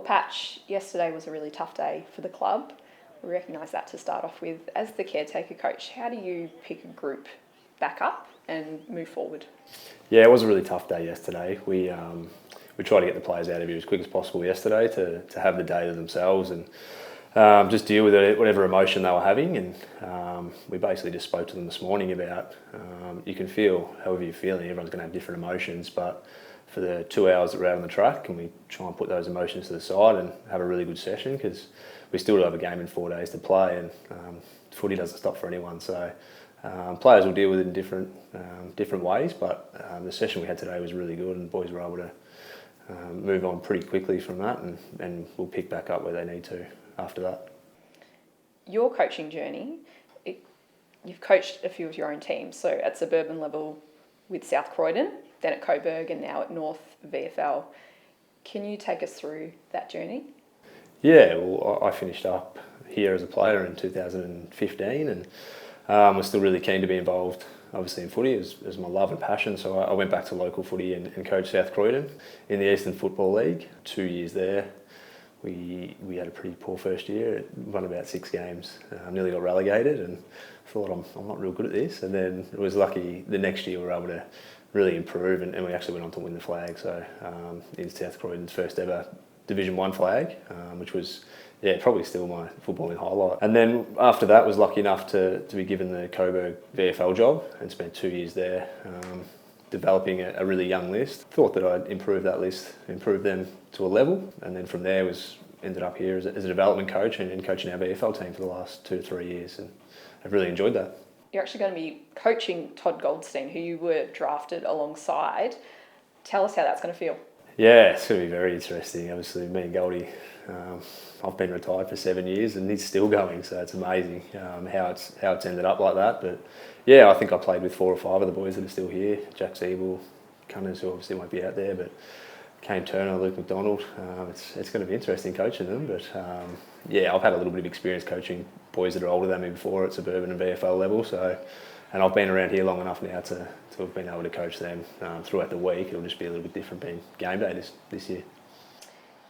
Well, Patch, yesterday was a really tough day for the club. We recognise that to start off with. As the caretaker coach, how do you pick a group back up and move forward? Yeah, it was a really tough day yesterday. We tried to get the players out of here as quick as possible yesterday to have the day to themselves and just deal with it, whatever emotion they were having. And we basically just spoke to them this morning about you can feel however you're feeling. Everyone's going to have different emotions, but for the 2 hours that we're out on the track, can we try and put those emotions to the side and have a really good session, because we still do have a game in 4 days to play, and footy doesn't stop for anyone. So players will deal with it in different ways, but the session we had today was really good, and the boys were able to move on pretty quickly from that, and we'll pick back up where they need to after that. Your coaching journey, you've coached a few of your own teams, so at suburban level with South Croydon, then at Coburg, and now at North VFL. Can you take us through that journey? Yeah, well, I finished up here as a player in 2015, and was still really keen to be involved, obviously, in footy. It was my love and passion, so I went back to local footy and coached South Croydon in the Eastern Football League. 2 years there. We had a pretty poor first year. Won about 6 games, nearly got relegated, and thought I'm not real good at this. And then it was lucky the next year we were able to really improve, and we actually went on to win the flag. So in South Croydon's first ever Division 1 flag, which was probably still my footballing highlight. And then after that, was lucky enough to be given the Coburg VFL job and spent 2 years there developing a really young list. Thought that I'd improve that list, improve them to a level, and then from there ended up here as a development coach and coaching our VFL team for the last 2 to 3 years, and I've really enjoyed that. You're actually going to be coaching Todd Goldstein, who you were drafted alongside. Tell us how that's going to feel. Yeah, it's going to be very interesting. Obviously, me and Goldie, I've been retired for 7 years and he's still going, so it's amazing how it's ended up like that. But yeah, I think I played with 4 or 5 of the boys that are still here. Jack Siebel, Cunners, who obviously won't be out there, but Kane Turner, Luke McDonald. It's going to be interesting coaching them, but I've had a little bit of experience coaching boys that are older than me before at suburban and VFL level, and I've been around here long enough now to have been able to coach them throughout the week. It'll just be a little bit different being game day this year.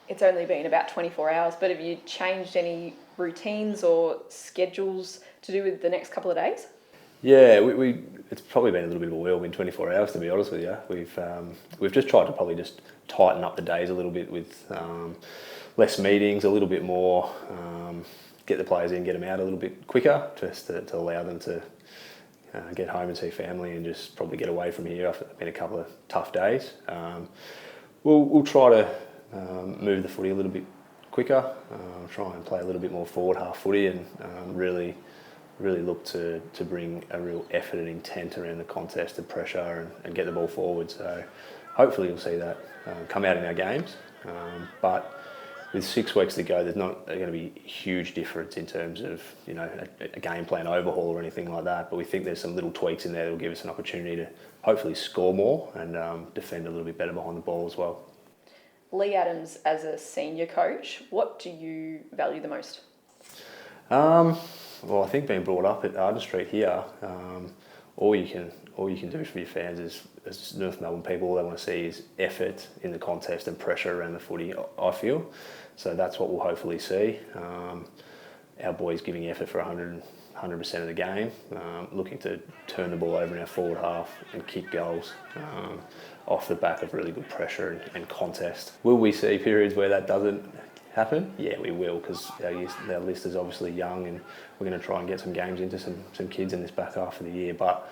It's only been about 24 hours, but have you changed any routines or schedules to do with the next couple of days? Yeah, it's probably been a little bit of a whirlwind 24 hours, to be honest with you. We've just tried to probably just tighten up the days a little bit with less meetings, a little bit more, get the players in, get them out a little bit quicker, just to allow them to get home and see family and just probably get away from here after it's been a couple of tough days. We'll try to move the footy a little bit quicker, try and play a little bit more forward half footy, and really look to bring a real effort and intent around the contest and pressure and get the ball forward. So hopefully you'll see that come out in our games. But with 6 weeks to go, there's not going to be a huge difference in terms of a game plan overhaul or anything like that. But we think there's some little tweaks in there that will give us an opportunity to hopefully score more and defend a little bit better behind the ball as well. Leigh Adams, as a senior coach, what do you value the most? Well, I think being brought up at Arden Street here, all you can do for your fans as North Melbourne people, all they want to see is effort in the contest and pressure around the footy, I feel. So that's what we'll hopefully see. Our boys giving effort for 100% of the game, looking to turn the ball over in our forward half and kick goals off the back of really good pressure and contest. Will we see periods where that doesn't happen? Yeah, we will, because our list is obviously young, and we're going to try and get some games into some kids in this back half of the year. But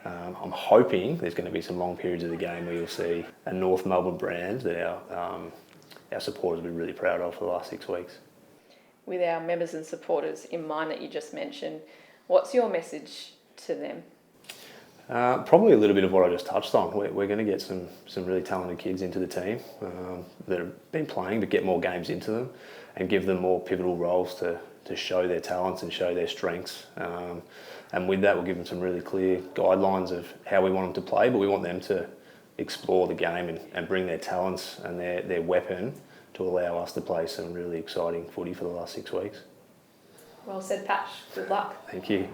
I'm hoping there's going to be some long periods of the game where you'll see a North Melbourne brand that our supporters will be really proud of for the last 6 weeks. With our members and supporters in mind that you just mentioned, what's your message to them? Probably a little bit of what I just touched on. We're going to get some really talented kids into the team that have been playing, but get more games into them and give them more pivotal roles to show their talents and show their strengths. And with that, we'll give them some really clear guidelines of how we want them to play, but we want them to explore the game and bring their talents and their weapon to allow us to play some really exciting footy for the last 6 weeks. Well said, Patch. Good luck. Thank you.